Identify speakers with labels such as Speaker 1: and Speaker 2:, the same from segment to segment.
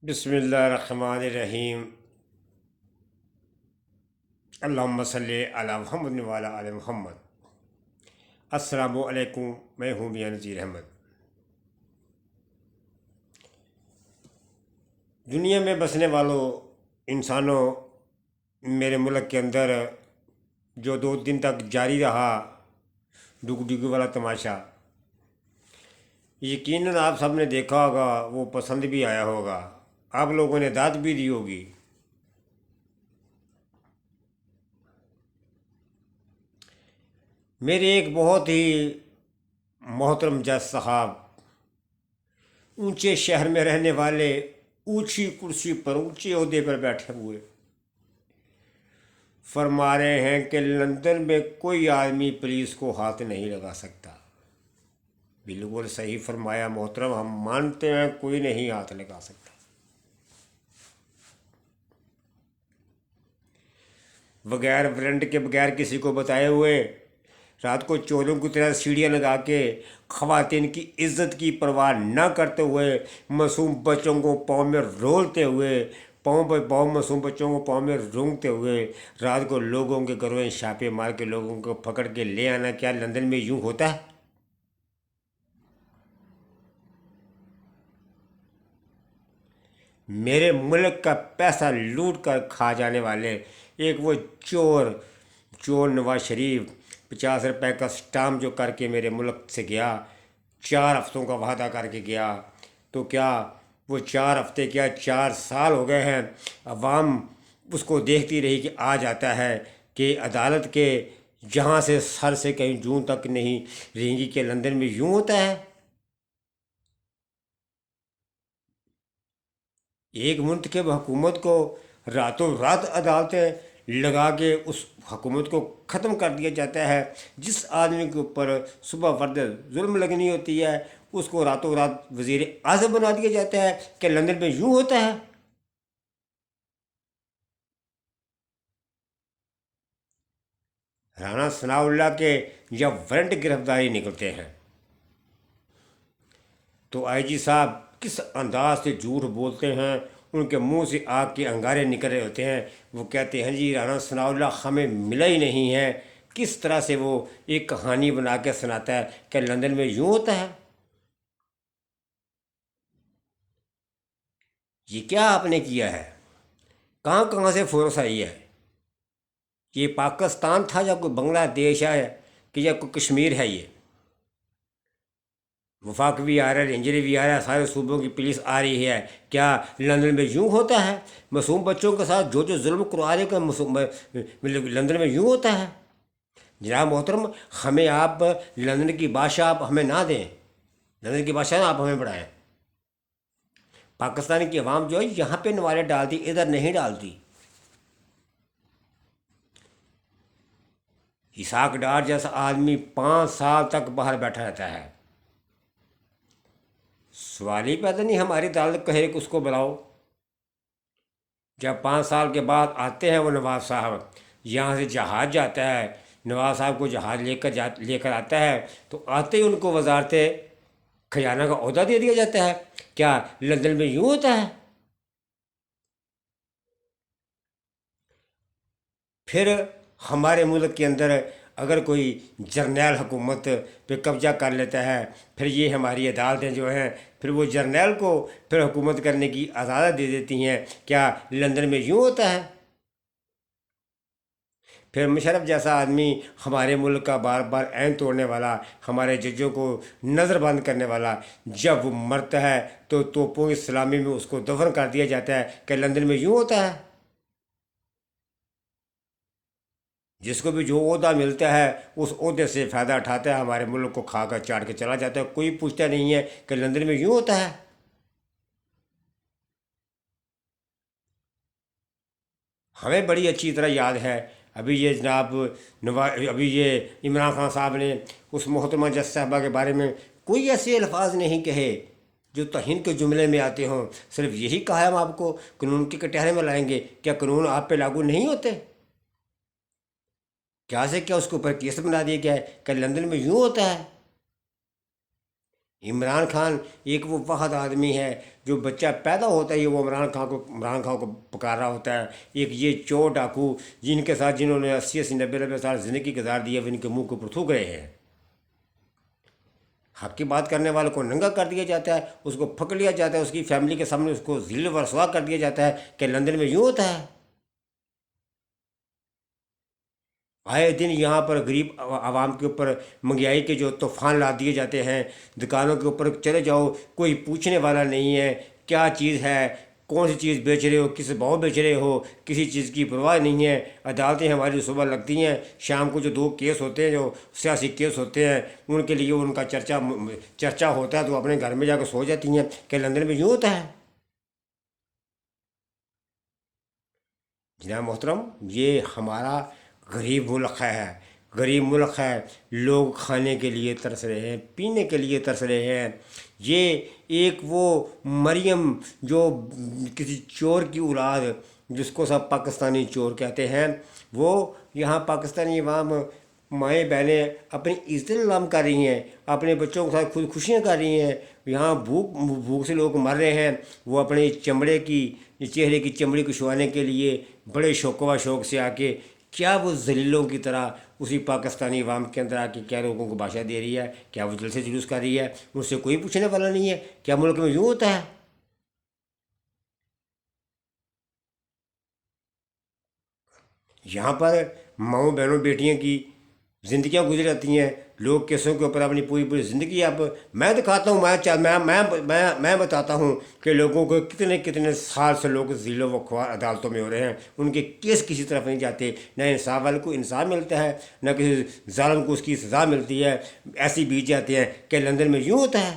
Speaker 1: بسم اللہ الرحمن الرحیم۔ اللہم صلی علی محمد وعلی آل محمد۔ السلام علیکم، میں ہوں میاں نذیر احمد۔ دنیا میں بسنے والوں انسانوں، میرے ملک کے اندر جو 2 دن تک جاری رہا ڈگ ڈگی والا تماشا، یقیناً آپ سب نے دیکھا ہوگا، وہ پسند بھی آیا ہوگا، آپ لوگوں نے داد بھی دی ہوگی۔ میرے ایک بہت ہی محترم جج صاحب، اونچے شہر میں رہنے والے، اونچی کرسی پر اونچے عہدے پر بیٹھے ہوئے، فرما رہے ہیں کہ لندن میں کوئی آدمی پولیس کو ہاتھ نہیں لگا سکتا۔ بالکل صحیح فرمایا محترم، ہم مانتے ہیں کوئی نہیں ہاتھ لگا سکتا۔ بغیر وارنٹ کے، بغیر کسی کو بتائے ہوئے، رات کو چوروں کی طرح سیڑھیاں لگا کے، خواتین کی عزت کی پرواہ نہ کرتے ہوئے، معصوم بچوں کو پاؤں میں رولتے ہوئے، پاؤں پہ پاؤں معصوم بچوں کو پاؤں میں رونگتے ہوئے، رات کو لوگوں کے گھروں میں چھاپے مار کے لوگوں کو پکڑ کے لے آنا، کیا لندن میں یوں ہوتا ہے؟ میرے ملک کا پیسہ لوٹ کر کھا جانے والے ایک وہ چور نواز شریف، 50 روپے کا اسٹامپ جو کر کے میرے ملک سے گیا، 4 ہفتوں کا وعدہ کر کے گیا، تو کیا وہ 4 ہفتے کیا 4 سال ہو گئے ہیں؟ عوام اس کو دیکھتی رہی کہ آ جاتا ہے کہ عدالت کے جہاں سے سر سے کہیں جوں تک نہیں رہیں گی، کہ لندن میں یوں ہوتا ہے؟ ایک منتخب حکومت کو راتوں رات عدالتیں لگا کے اس حکومت کو ختم کر دیا جاتا ہے۔ جس آدمی کے اوپر صبح فرد ظلم لگنی ہوتی ہے، اس کو راتوں رات وزیر اعظم بنا دیا جاتا ہے، کہ لندن میں یوں ہوتا ہے؟ رانا ثناء اللہ کے جب وارنٹ گرفتاری نکلتے ہیں تو آئی جی صاحب کس انداز سے جھوٹ بولتے ہیں، ان کے منہ سے آگ کے انگارے نکل رہے ہوتے ہیں۔ وہ کہتے ہیں جی رانا ثناء اللہ ہمیں ملا ہی نہیں ہے۔ کس طرح سے وہ ایک کہانی بنا کے سناتا ہے کہ لندن میں یوں ہوتا ہے۔ یہ کیا آپ نے کیا ہے؟ کہاں کہاں سے فورس آئی ہے؟ یہ پاکستان تھا یا کوئی بنگلہ دیش ہے کہ یا کوئی کشمیر ہے؟ یہ وفاق بھی آ رہا ہے، رینجر بھی آ رہا ہے، سارے صوبوں کی پولیس آ رہی ہے، کیا لندن میں یوں ہوتا ہے؟ معصوم بچوں کے ساتھ جو ظلم کروا رہے لندن میں یوں ہوتا ہے؟ جناب محترم، ہمیں آپ لندن کی بادشاہ آپ ہمیں نہ دیں، لندن کی بادشاہ آپ ہمیں بڑھائیں۔ پاکستان کی عوام جو ہے یہاں پہ نوالے ڈالتی، ادھر نہیں ڈالتی۔ اسحاق ڈار جیسا آدمی 5 سال تک باہر بیٹھا رہتا ہے، سوال ہی پیدا نہیں ہماری عدالت کہے کہ اس کو بلاؤ۔ جب 5 سال کے بعد آتے ہیں وہ نواز صاحب، یہاں سے جہاز جاتا ہے، نواز صاحب کو جہاز لے کر آتا ہے، تو آتے ہی ان کو وزارت خزانہ کا عہدہ دے دیا جاتا ہے۔ کیا لندن میں یوں ہوتا ہے؟ پھر ہمارے ملک کے اندر اگر کوئی جرنیل حکومت پہ قبضہ کر لیتا ہے، پھر یہ ہماری عدالتیں جو ہیں پھر وہ جرنیل کو پھر حکومت کرنے کی اجازت دے دیتی ہیں۔ کیا لندن میں یوں ہوتا ہے؟ پھر مشرف جیسا آدمی ہمارے ملک کا بار بار عین توڑنے والا، ہمارے ججوں کو نظر بند کرنے والا، جب وہ مرتا ہے تو توپوں کی سلامی میں اس کو دفن کر دیا جاتا ہے، کہ لندن میں یوں ہوتا ہے؟ جس کو بھی جو عہدہ ملتا ہے اس عہدے سے فائدہ اٹھاتا ہے، ہمارے ملک کو کھا کر چاٹ کے چلا جاتا ہے، کوئی پوچھتا نہیں ہے کہ لندن میں یوں ہوتا ہے۔ ہمیں بڑی اچھی طرح یاد ہے، ابھی یہ جناب ابھی یہ عمران خان صاحب نے اس محترمہ جج صاحبہ کے بارے میں کوئی ایسے الفاظ نہیں کہے جو توہین کے جملے میں آتے ہوں، صرف یہی کہا ہے ہم آپ کو قانون کے کٹہرے میں لائیں گے۔ کیا قانون آپ پہ لاگو نہیں ہوتے؟ کیا سے کیا اس کے اوپر کیس بنا دیا گیا ہے کہ لندن میں یوں ہوتا ہے؟ عمران خان ایک وہ وقت آدمی ہے جو بچہ پیدا ہوتا ہے وہ عمران خان کو پکار رہا ہوتا ہے. ایک یہ چور ڈاکو جن کے ساتھ جنہوں نے 80 80 90 90 سال زندگی گزار دی ہے وہ ان کے منہ کو پر تھوک رہے ہیں. حق کی بات کرنے والے کو ننگا کر دیا جاتا ہے، اس کو پکڑ لیا جاتا ہے، اس کی فیملی کے سامنے اس کو ذل و رسوا کر دیا جاتا ہے کہ لندن میں یوں ہوتا ہے. آئے دن یہاں پر غریب عوام کے اوپر مہنگائی کے جو طوفان لا دیے جاتے ہیں. دکانوں کے اوپر چلے جاؤ، کوئی پوچھنے والا نہیں ہے کیا چیز ہے، کون سی چیز بیچ رہے ہو، کس بھاؤ بیچ رہے ہو، کسی چیز کی پرواہ نہیں ہے. عدالتیں ہماری صبح لگتی ہیں، شام کو جو 2 کیس ہوتے ہیں جو سیاسی کیس ہوتے ہیں ان کے لیے ان کا چرچا ہوتا ہے تو اپنے گھر میں جا کے سو جاتی ہیں کہ لندن میں یوں ہوتا ہے. جناب محترم، یہ ہمارا غریب ملک ہے، غریب ملک ہے. لوگ کھانے کے لیے ترس رہے ہیں، پینے کے لیے ترس رہے ہیں. یہ ایک وہ مریم جو کسی چور کی اولاد جس کو سب پاکستانی چور کہتے ہیں، وہ یہاں پاکستانی عوام مائیں بہنیں اپنی عزت نام کر رہی ہیں، اپنے بچوں کے ساتھ خود خوشیاں کر رہی ہیں. یہاں بھوک سے لوگ مر رہے ہیں. وہ اپنے چہرے کی چمڑی کو چھوانے کے لیے بڑے شوق و شوق سے آ کے کیا وہ ذلیلوں کی طرح اسی پاکستانی عوام کے اندر آ کے کیا لوگوں کو بھاشا دے رہی ہے، کیا وہ جلسے جلوس کر رہی ہے. مجھ سے کوئی پوچھنے والا نہیں ہے کیا ملک میں یوں ہوتا ہے. یہاں پر ماؤں بہنوں بیٹیوں کی زندگیاں گزر جاتی ہیں. لوگ کیسوں کے اوپر اپنی پوری پوری زندگی اب میں دکھاتا ہوں، میں بتاتا ہوں کہ لوگوں کو کتنے کتنے سال سے لوگ ذیل و خوار عدالتوں میں ہو رہے ہیں. ان کے کیس کسی طرف نہیں جاتے، نہ انصاف والے کو انصاف ملتا ہے، نہ کسی ظالم کو اس کی سزا ملتی ہے. ایسی بیت جاتے ہیں کہ لندن میں یوں ہوتا ہے.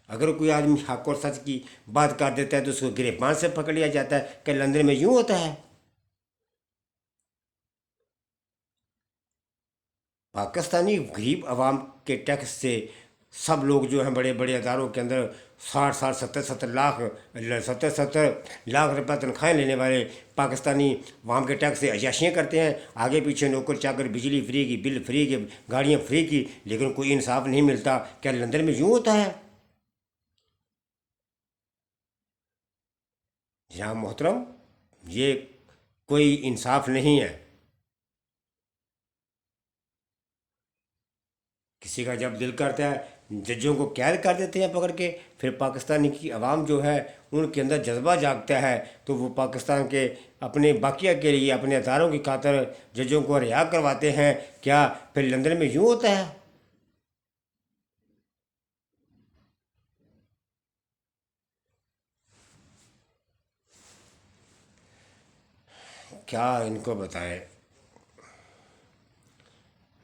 Speaker 1: اگر کوئی آدمی حق اور سچ کی بات کر دیتا ہے تو اس کو گریبان سے پکڑ لیا جاتا ہے کہ لندن میں یوں ہوتا ہے. پاکستانی غریب عوام کے ٹیکس سے سب لوگ جو ہیں بڑے بڑے اداروں کے اندر 60 60 70 لاکھ روپے تنخواہیں لینے والے پاکستانی عوام کے ٹیکس سے عیاشیاں کرتے ہیں. آگے پیچھے نوکر چاکر، بجلی فری کی، بل فری کی، گاڑیاں فری کی، لیکن کوئی انصاف نہیں ملتا. کیا لندن میں یوں ہوتا ہے؟ جہاں محترم، یہ کوئی انصاف نہیں ہے. کسی کا جب دل کرتا ہے ججوں کو قید کر دیتے ہیں پکڑ کے. پھر پاکستانی کی عوام جو ہے ان کے اندر جذبہ جاگتا ہے تو وہ پاکستان کے اپنے باقیہ کے لیے اپنے اداروں کی خاطر ججوں کو رہا کرواتے ہیں. کیا پھر لندن میں یوں ہوتا ہے؟ کیا ان کو بتائیں.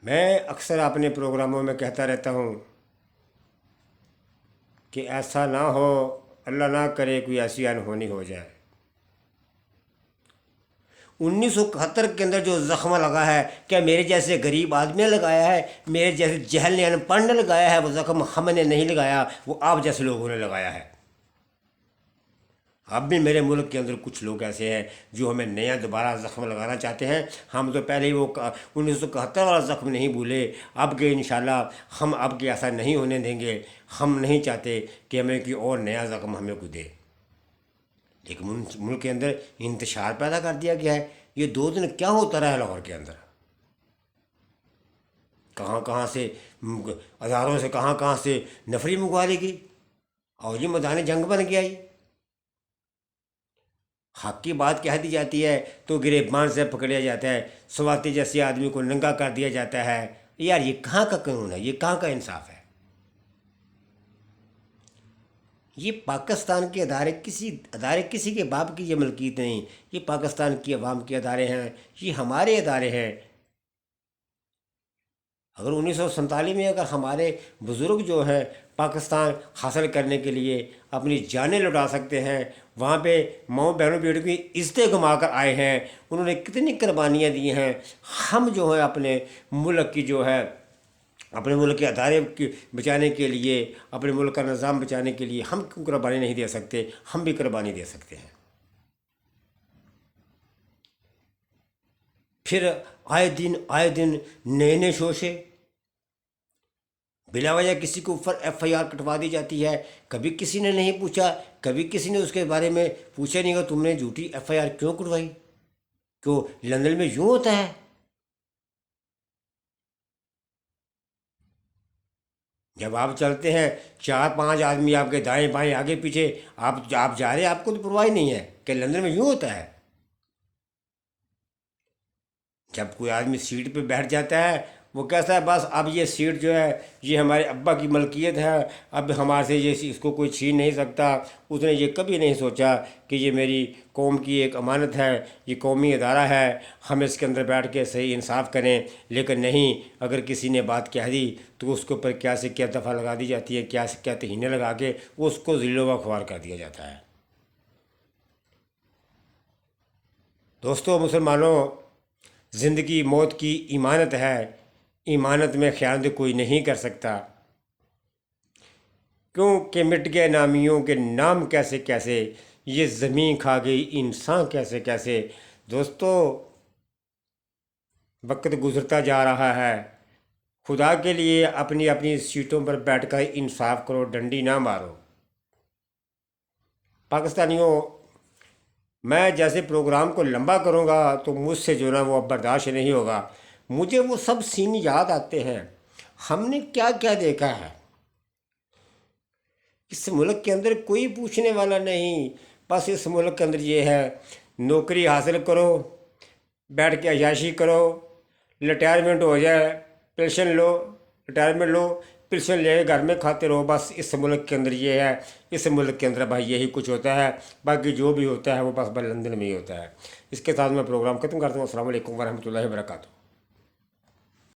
Speaker 1: میں اکثر اپنے پروگراموں میں کہتا رہتا ہوں کہ ایسا نہ ہو، اللہ نہ کرے کوئی ایسی انہونی ہو جائے. 1971 کے اندر جو زخمہ لگا ہے، کیا میرے جیسے غریب آدمی نے لگایا ہے؟ میرے جیسے جہل نے، ان پڑھ نے لگایا ہے؟ وہ زخم ہم نے نہیں لگایا، وہ آپ جیسے لوگوں نے لگایا ہے. اب بھی میرے ملک کے اندر کچھ لوگ ایسے ہیں جو ہمیں نیا دوبارہ زخم لگانا چاہتے ہیں. ہم تو پہلے ہی وہ 1971 والا زخم نہیں بھولے. اب کے انشاءاللہ ہم اب کے ایسا نہیں ہونے دیں گے. ہم نہیں چاہتے کہ ہمیں کوئی اور نیا زخم ہمیں کو دے. لیکن ملک کے اندر انتشار پیدا کر دیا گیا ہے. یہ 2 دن کیا ہوتا رہا لاہور کے اندر؟ کہاں کہاں سے ہزاروں سے کہاں کہاں سے نفری منگوا لی گئی اور یہ میدان جنگ بن گیا. حق کی بات کہہ دی جاتی ہے تو گریبان سے پکڑیا جاتا ہے، سواتی جیسے آدمی کو ننگا کر دیا جاتا ہے. یار یہ کہاں کا قانون ہے؟ یہ کہاں کا انصاف ہے؟ یہ پاکستان کے ادارے کسی کے باپ کی یہ ملکیت نہیں. یہ پاکستان کی عوام کے ادارے ہیں، یہ ہمارے ادارے ہیں. اگر 1947 میں اگر ہمارے بزرگ جو ہیں پاکستان حاصل کرنے کے لیے اپنی جانیں لٹا سکتے ہیں، وہاں پہ ماؤں بہنوں بیٹوں کی عزتیں گما کر آئے ہیں، انہوں نے کتنی قربانیاں دی ہیں. ہم جو ہیں اپنے ملک کی جو ہے اپنے ملک کے ادارے بچانے کے لیے، اپنے ملک کا نظام بچانے کے لیے ہم کیوں قربانی نہیں دے سکتے؟ ہم بھی قربانی دے سکتے ہیں. پھر آئے دن نئے نئے شوشے بلا وجہ کسی کے اوپر ایف آئی آر کٹوا دی جاتی ہے، کبھی کسی نے نہیں پوچھا، کبھی کسی نے اس کے بارے میں پوچھا نہیں کہ تم نے جھوٹی ایف آئی آر کیوں کٹوائی؟ کیوں لندن میں یوں ہوتا ہے؟ جب آپ چلتے ہیں 4 5 آدمی آپ کے دائیں بائیں آگے پیچھے، آپ جا رہے ہیں، آپ کو تو پرواہ نہیں ہے کہ لندن میں یوں ہوتا ہے؟ جب کوئی آدمی سیٹ پہ بیٹھ جاتا ہے، وہ کہتا ہے بس اب یہ سیٹ جو ہے یہ ہمارے ابا کی ملکیت ہے، اب ہمارے سے یہ اس کو کوئی چھین نہیں سکتا۔ اس نے یہ کبھی نہیں سوچا کہ یہ میری قوم کی ایک امانت ہے، یہ قومی ادارہ ہے، ہم اس کے اندر بیٹھ کے صحیح انصاف کریں۔ لیکن نہیں، اگر کسی نے بات کہہ دی تو اس کے اوپر کیا سے کیا دفعہ لگا دی جاتی ہے، کیا سے کیا تہینے لگا کے اس کو ذلیل و خوار کر دیا جاتا ہے۔ دوستو مسلمانوں، زندگی موت کی امانت ہے، امانت میں خیانت کوئی نہیں کر سکتا، کیونکہ مٹ گئے نامیوں کے نام کیسے کیسے، یہ زمین کھا گئی انسان کیسے کیسے۔ دوستو وقت گزرتا جا رہا ہے، خدا کے لیے اپنی اپنی سیٹوں پر بیٹھ کر انصاف کرو، ڈنڈی نہ مارو۔ پاکستانیوں، میں جیسے پروگرام کو لمبا کروں گا تو مجھ سے جو نا وہ برداشت نہیں ہوگا، مجھے وہ سب سین یاد آتے ہیں۔ ہم نے کیا کیا دیکھا ہے، اس ملک کے اندر کوئی پوچھنے والا نہیں، بس اس ملک کے اندر یہ ہے نوکری حاصل کرو، بیٹھ کے عیاشی کرو، ریٹائرمنٹ ہو جائے پینشن لو، ریٹائرمنٹ لو، پینشن لے کے گھر میں کھاتے رہو۔ بس اس ملک کے اندر یہ ہے، اس ملک کے اندر بھائی یہی کچھ ہوتا ہے، باقی جو بھی ہوتا ہے وہ بس لندن میں ہی ہوتا ہے۔ اس کے ساتھ میں پروگرام ختم کرتا ہوں۔ السلام علیکم ورحمۃ اللہ وبرکاتہ۔